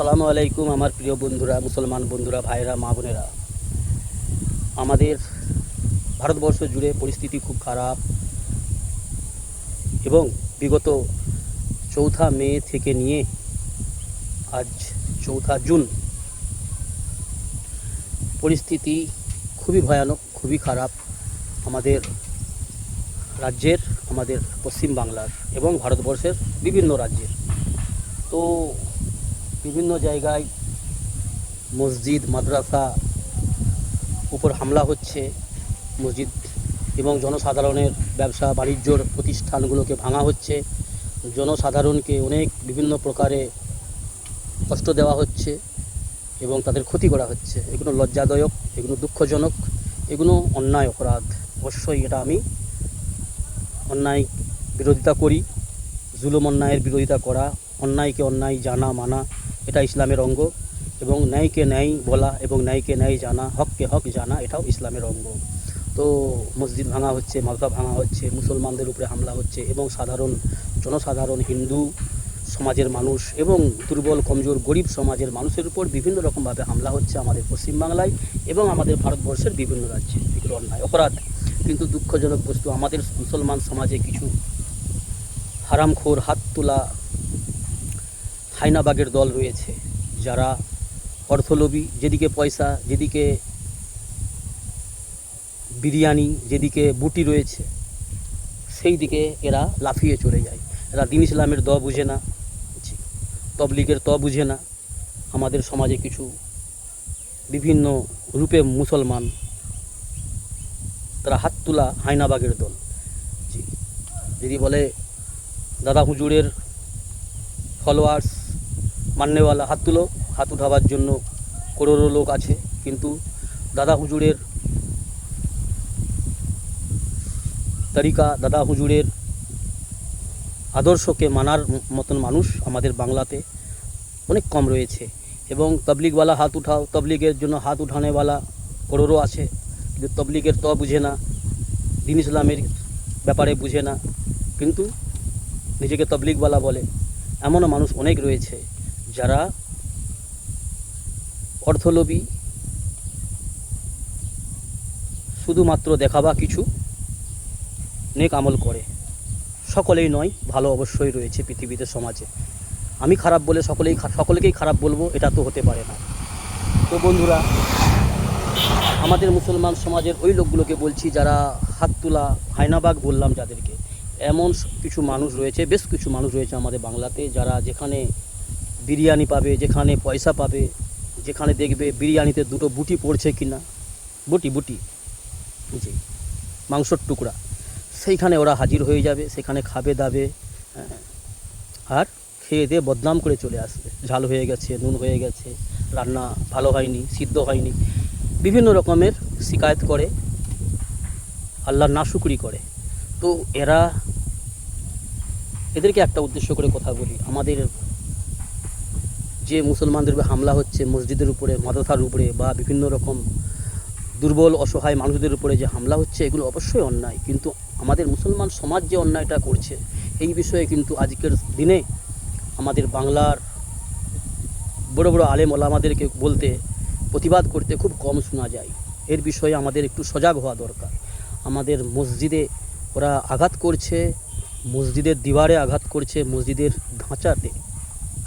আসসালামু আলাইকুম আমার প্রিয় বন্ধুরা, মুসলমান বন্ধুরা, ভাইরা, মা বোনেরা। আমাদের ভারতবর্ষ জুড়ে পরিস্থিতি খুব খারাপ এবং বিগত 4 মে থেকে নিয়ে আজ 4 জুন পরিস্থিতি খুবই ভয়ানক, খুবই খারাপ আমাদের রাজ্যের, আমাদের পশ্চিম বাংলার এবং ভারতবর্ষের বিভিন্ন রাজ্যের। তো বিভিন্ন জায়গায় মসজিদ, মাদ্রাসা উপর হামলা হচ্ছে। মসজিদ এবং জনসাধারণের ব্যবসা বাণিজ্যর প্রতিষ্ঠানগুলোকে ভাঙা হচ্ছে। জনসাধারণকে অনেক বিভিন্ন প্রকারে কষ্ট দেওয়া হচ্ছে এবং তাদের ক্ষতি করা হচ্ছে। এগুলো লজ্জাদায়ক, এগুলো দুঃখজনক, এগুলো অন্যায় অপরাধ। অবশ্যই এটা আমি অন্যায় বিরোধিতা করি। জুলুম অন্যায়ের বিরোধিতা করা, অন্যায়কে অন্যায় জানা মানা, এটা ইসলামের অঙ্গ। এবং ন্যায়কে ন্যায় বলা এবং ন্যায়কে ন্যায় জানা, হককে হক জানা, এটাও ইসলামের অঙ্গ। তো মসজিদ ভাঙা হচ্ছে, মাদ্রাসা ভাঙা হচ্ছে, মুসলমানদের উপরে হামলা হচ্ছে এবং জনসাধারণ হিন্দু সমাজের মানুষ এবং দুর্বল কমজোর গরিব সমাজের মানুষের উপর বিভিন্ন রকমভাবে হামলা হচ্ছে আমাদের পশ্চিমবাংলায় এবং আমাদের ভারতবর্ষের বিভিন্ন রাজ্যে। এগুলো অন্যায় অপরাধ। কিন্তু দুঃখজনক বস্তু, আমাদের মুসলমান সমাজে কিছু হারামখোর, হাত তোলা হায়নাবাগের দল রয়েছে, যারা অর্থলোভী। যেদিকে পয়সা, যেদিকে বিরিয়ানি, যেদিকে বুটি রয়েছে, সেই দিকে এরা লাফিয়ে চলে যায়। এরা দিন ইসলামের দ বুঝে না, তবলিগের ত বুঝে না। আমাদের সমাজে কিছু বিভিন্ন রূপে মুসলমান, তারা হাত তোলা হায়নাবাগের দল। যদি বলে দাদা হুজুরের ফলোয়ার্স মান্যওয়ালা হাত তুলো, হাত উঠাবার জন্য করোড়ো লোক আছে, কিন্তু দাদা হুজুরের তরিকা, দাদা হুজুরের আদর্শকে মানার মতন মানুষ আমাদের বাংলাতে অনেক কম রয়েছে। এবং তবলিগওয়ালা হাত উঠাও, তবলিগের জন্য হাত উঠানেওয়ালা করোড়ো আছে, কিন্তু তবলিগের তো বুঝে না, দিন ইসলামের ব্যাপারে বুঝে না, কিন্তু নিজেকে তবলিগওয়ালা বলে। এমনও মানুষ অনেক রয়েছে যারা অর্থলোভী, শুধুমাত্র দেখাবা কিছু নেক আমল করে। সকলেই নয়, ভালো অবশ্যই রয়েছে পৃথিবীতে, সমাজে। আমি খারাপ বলে সকলকেই খারাপ বলবো, এটা তো হতে পারে না। তো বন্ধুরা, আমাদের মুসলমান সমাজের ওই লোকগুলোকে বলছি যারা হাত তোলা হায়নাবাগ বললাম যাদেরকে, এমন কিছু মানুষ রয়েছে, বেশ কিছু মানুষ রয়েছে আমাদের বাংলাতে, যারা যেখানে বিরিয়ানি পাবে, যেখানে পয়সা পাবে, যেখানে দেখবে বিরিয়ানিতে দুটো বুটি পড়ছে কিনা, বুটি জি, মাংসর টুকরা, সেইখানে ওরা হাজির হয়ে যাবে, সেখানে খাবে দাবে, আর খেয়ে দিয়ে বদনাম করে চলে আসবে। ঝাল হয়ে গেছে, নুন হয়ে গেছে, রান্না ভালো হয়নি, সিদ্ধ হয়নি, বিভিন্ন রকমের শিকায়ত করে, আল্লাহর নাশুকরি করে। তো এদেরকে একটা উদ্দেশ্য করে কথা বলি। আমাদের যে মুসলমানদের উপরে হামলা হচ্ছে, মসজিদের উপরে, মাদ্রাসার উপরে, বা বিভিন্ন রকম দুর্বল অসহায় মানুষদের উপরে যে হামলা হচ্ছে, এগুলো অবশ্যই অন্যায়। কিন্তু আমাদের মুসলমান সমাজ যে অন্যায়টা করছে, এই বিষয়ে কিন্তু আজকের দিনে আমাদের বাংলার বড় বড় আলেম ওলামাদেরকে বলতে, প্রতিবাদ করতে খুব কম শোনা যায়। এর বিষয়ে আমাদের একটু সজাগ হওয়া দরকার। আমাদের মসজিদে ওরা আঘাত করছে, মসজিদের দিওয়ারে আঘাত করছে, মসজিদের ধাঁচাতে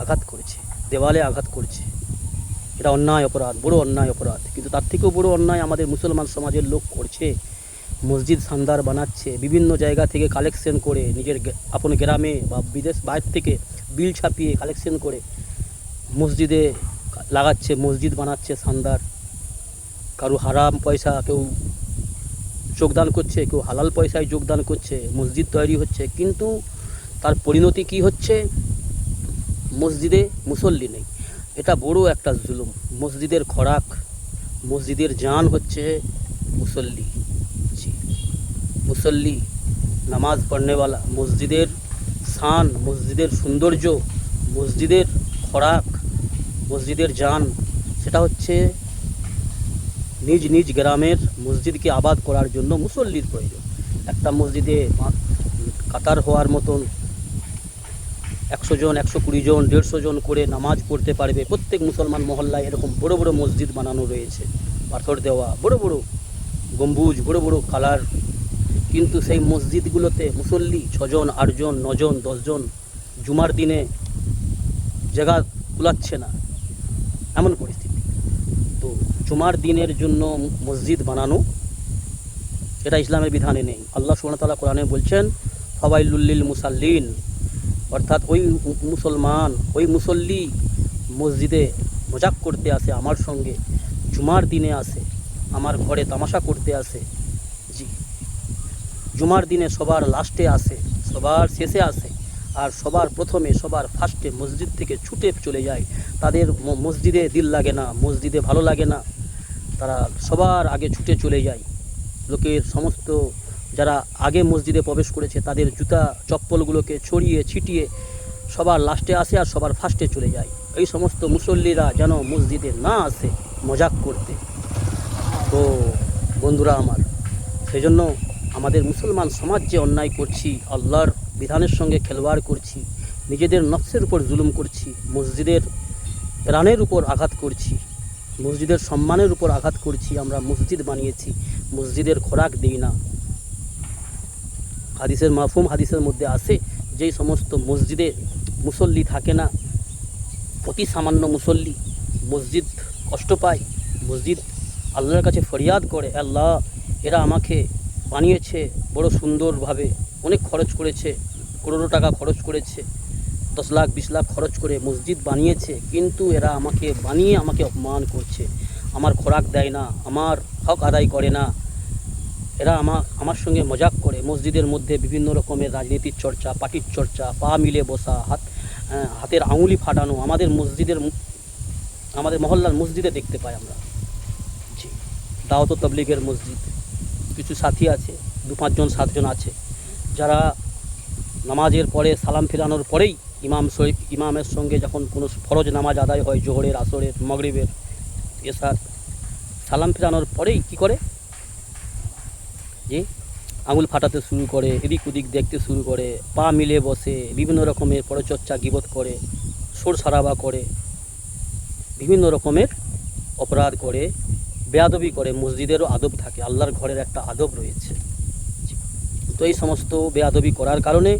আঘাত করছে, দেওয়ালে আঘাত করছে। এটা অন্যায় অপরাধ, বড় অন্যায় অপরাধ। কিন্তু তার থেকেও বড় অন্যায় আমাদের মুসলমান সমাজের লোক করছে। মসজিদ শানদার বানাচ্ছে, বিভিন্ন জায়গা থেকে কালেকশন করে, নিজের আপন গ্রামে বা বিদেশ বাইরে থেকে বিল ছাপিয়ে কালেকশন করে মসজিদে লাগাচ্ছে, মসজিদ বানাচ্ছে শানদার। কারো হারাম পয়সা কেউ যোগদান করছে, কেউ হালাল পয়সায় যোগদান করছে, মসজিদ তৈরি হচ্ছে। কিন্তু তার পরিণতি কি হচ্ছে? মসজিদে মুসল্লি নেই। এটা বড় একটা জুলুম। মসজিদের খোরাক, মসজিদের জান হচ্ছে মুসল্লি। মুসল্লি, নামাজ পড়নেওয়ালা, মসজিদের শান, মসজিদের সৌন্দর্য, মসজিদের খোরাক, মসজিদের জান, সেটা হচ্ছে নিজ নিজ গ্রামের মসজিদকে আবাদ করার জন্য মুসল্লির প্রয়োজন। একটা মসজিদে কাতার হওয়ার মতন 100 জন, 120 জন, 150 জন করে নামাজ পড়তে পারবে। প্রত্যেক মুসলমান মহল্লায় এরকম বড় বড় মসজিদ বানানো রয়েছে, পাথর দেওয়া, বড় বড় গম্বুজ, বড় বড় কালার। কিন্তু সেই মসজিদগুলোতে মুসল্লি 6 জন, 8 জন, 9 জন, 10 জন, জুমার দিনে জায়গা কুলাচ্ছে না, এমন পরিস্থিতি। তো জুমার দিনের জন্য মসজিদ বানানো, এটা ইসলামের বিধানে নেই। আল্লাহ সুবহানাহু ওয়া তাআলা কোরআনে বলছেন ফাওয়াইলুল লিল মুসাল্লিন, অর্থাৎ ওই মুসলমান, ওই মুসল্লি মসজিদে মজাক করতে আসে আমার সঙ্গে, জুমার দিনে আসে, আমার ঘরে তামাশা করতে আসে। জি, জুমার দিনে সবার লাস্টে আসে, সবার শেষে আসে, আর সবার প্রথমে, সবার ফার্স্টে মসজিদ থেকে ছুটে চলে যায়। তাদের মসজিদে দিল লাগে না, মসজিদে ভালো লাগে না, তারা সবার আগে ছুটে চলে যায়। লোকের সমস্ত যারা আগে মসজিদে প্রবেশ করেছে তাদের জুতা চপ্পলগুলোকে ছড়িয়ে ছিটিয়ে সবার লাস্টে আসে আর সবার ফার্স্টে চলে যায়। এই সমস্ত মুসল্লিরা যেন মসজিদে না আসে মজাক করতে। তো বন্ধুরা আমার, সেই জন্য আমাদের মুসলমান সমাজ যে অন্যায় করছি, আল্লাহর বিধানের সঙ্গে খেলওয়াড় করছি, নিজেদের নফসের উপর জুলুম করছি, মসজিদের প্রাণের উপর আঘাত করছি, মসজিদের সম্মানের উপর আঘাত করছি। আমরা মসজিদ বানিয়েছি, মসজিদের খোরাক দিই না। হাদিসের মাফহুম হাদিসের মধ্যে আসে, যেই সমস্ত মসজিদে মুসল্লি থাকে না, অতি সামান্য মুসল্লি, মসজিদ কষ্ট পায়, মসজিদ আল্লাহর কাছে ফরিয়াদ করে, আল্লাহ এরা আমাকে বানিয়েছে বড় সুন্দরভাবে, অনেক খরচ করেছে, করোড়ো টাকা খরচ করেছে, 10 লাখ 20 লাখ খরচ করে মসজিদ বানিয়েছে, কিন্তু এরা আমাকে বানিয়ে আমাকে অপমান করছে, আমার খোরাক দেয় না, আমার হক আদায় করে না, এরা আমার সঙ্গে মজাক করে। মসজিদের মধ্যে বিভিন্ন রকমের রাজনীতির চর্চা, পার্টির চর্চা, পা মিলে বসা, হাতের আঙুলি ফাটানো আমাদের মহল্লার মসজিদে দেখতে পাই আমরা। জি, দাওয়াত ও তাবলীগের মসজিদ, কিছু সাথী আছে, 2-5 জন 7 জন আছে, যারা নামাজের পরে সালাম ফিরানোর পরেই ইমামের সঙ্গে যখন কোনো ফরজ নামাজ আদায় হয়, জোহরের, আসরের, মাগরিবের, এশার, সালাম ফিরানোর পরেই কি করে, যে আঙুল ফাটাতে শুরু করে, এদিক ওদিক দেখতে শুরু করে, পা মিলে বসে, বিভিন্ন রকমের পরচর্চা গীবত করে, সোর সারাবা করে, বিভিন্ন রকমের অপরাধ করে, বেয়াদবি করে। মসজিদেরও আদব থাকে, আল্লাহর ঘরের একটা আদব রয়েছে। তো এই সমস্ত বেয়াদবি করার কারণে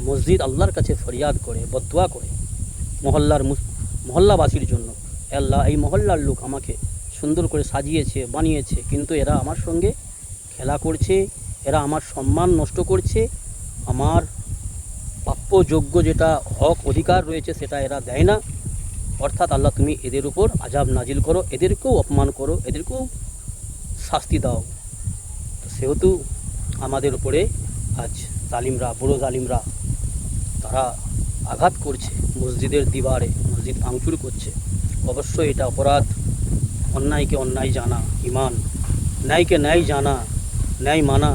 মসজিদ আল্লাহর কাছে ফরিয়াদ করে, বদদুয়া করে মহল্লাবাসীর জন্য, আল্লাহ এই মহল্লার লোক আমাকে সুন্দর করে সাজিয়েছে, বানিয়েছে, কিন্তু এরা আমার সঙ্গে খেলা করছে, এরা আমার সম্মান নষ্ট করছে, আমার প্রাপ্যযোগ্য যেটা হক অধিকার রয়েছে সেটা এরা দেয় না। অর্থাৎ আল্লাহ তুমি এদের উপর আযাব নাজিল করো, এদেরকেও অপমান করো, এদেরকেও শাস্তি দাও। সেহেতু আমাদের উপরে আজ জালিমরা, বড় জালিমরা, তারা আঘাত করছে মসজিদের দিবারে, মসজিদ ভাঙচুর করছে। অবশ্যই এটা অপরাধ। অন্যায়কে অন্যায় জানা ঈমান, ন্যায়কে ন্যায় জানা, ন্যায় মানা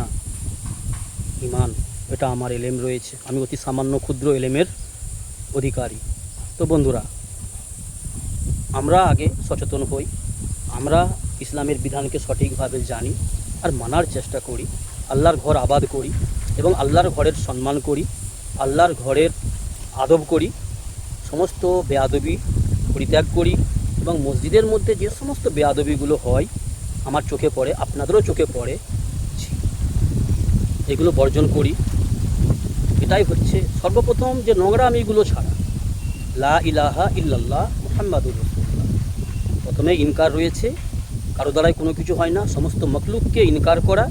ঈমান। এটা আমার এলেম রয়েছে, আমি অতি সামান্য ক্ষুদ্র এলেমের অধিকারী। তো বন্ধুরা, আমরা আগে সচেতন হই, আমরা ইসলামের বিধানকে সঠিকভাবে জানি আর মানার চেষ্টা করি, আল্লাহর ঘর আবাদ করি এবং আল্লাহর ঘরের সম্মান করি, আল্লাহর ঘরের আদব করি, সমস্ত বেয়াদবি পরিত্যাগ করি এবং মসজিদের মধ্যে যে সমস্ত বেয়াদবিগুলো হয় আমার চোখে পড়ে, আপনাদেরও চোখে পড়ে, এগুলো বর্জন করি। এটাই হচ্ছে সর্বপ্রথম যে নোংরামিগুলো ছাড়া, লা ইলাহা ইল্লাল্লাহ মুহাম্মাদুর রাসূলুল্লাহ। প্রথমে ইনকার রয়েছে, কারো দ্বারাই কোনো কিছু হয় না, সমস্ত মখলুককে ইনকার করা,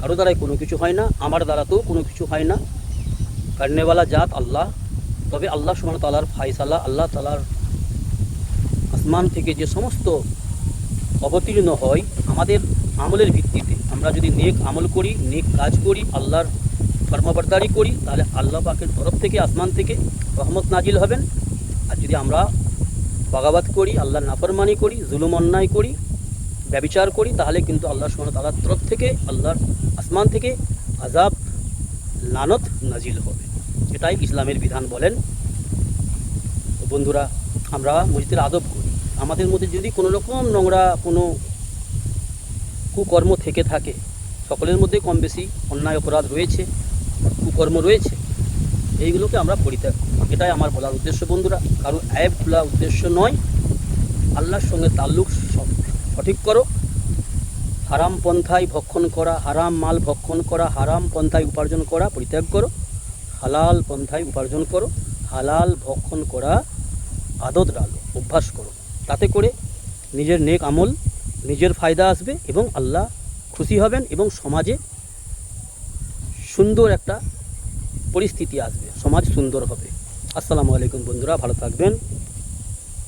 কারো দ্বারাই কোনো কিছু হয় না, আমার দ্বারাতেও কোনো কিছু হয় না, করনেওয়ালা জাত আল্লাহ। তবে আল্লাহ সুবহানাহু ওয়া তাআলার ফায়সালা, আল্লাহ তাআলার আসমান থেকে যে সমস্ত অবতীর্ণ হয় আমাদের আমলের ভিত্তিতে, আমরা যদি নেক আমল করি, নেক কাজ করি, আল্লাহর ফরমাবরদারি করি, তাহলে আল্লাহ পাকের তরফ থেকে, আসমান থেকে রহমত নাজিল হবেন। আর যদি আমরা বাগাবাত করি, আল্লাহর নাফরমানি করি, জুলুম অন্যায় করি, ব্যভিচার করি, তাহলে কিন্তু আল্লাহ সুবহানাহু ওয়া তাআলার তরফ থেকে, আল্লাহর আসমান থেকে আযাব, লানত নাজিল হবে। এটাই ইসলামের বিধান বলেন। তো বন্ধুরা, আমরা মসজিদের আদব করি। আমাদের মধ্যে যদি কোনো রকম নোংরা কোনো কুকর্ম থেকে থাকে, সকলের মধ্যে কম বেশি অন্যায় অপরাধ রয়েছে, কুকর্ম রয়েছে, এইগুলোকে আমরা পরিত্যাগ করি। এটাই আমার বলার উদ্দেশ্য বন্ধুরা। কারো অ্যাপ খোলা উদ্দেশ্য নয়। আল্লাহর সঙ্গে তাল্লুক সঠিক করো। হারাম পন্থায় ভক্ষণ করা, হারাম মাল ভক্ষণ করা, হারাম পন্থায় উপার্জন করা পরিত্যাগ করো। হালাল পন্থায় উপার্জন করো, হালাল ভক্ষণ করা আদত ডালো, অভ্যাস করো। তাতে করে নিজের নেক আমল, নিজের ফায়দা আসবে এবং আল্লাহ খুশি হবেন এবং সমাজে সুন্দর একটা পরিস্থিতি আসবে, সমাজ সুন্দর হবে। আসসালামু আলাইকুম বন্ধুরা, ভালো থাকবেন।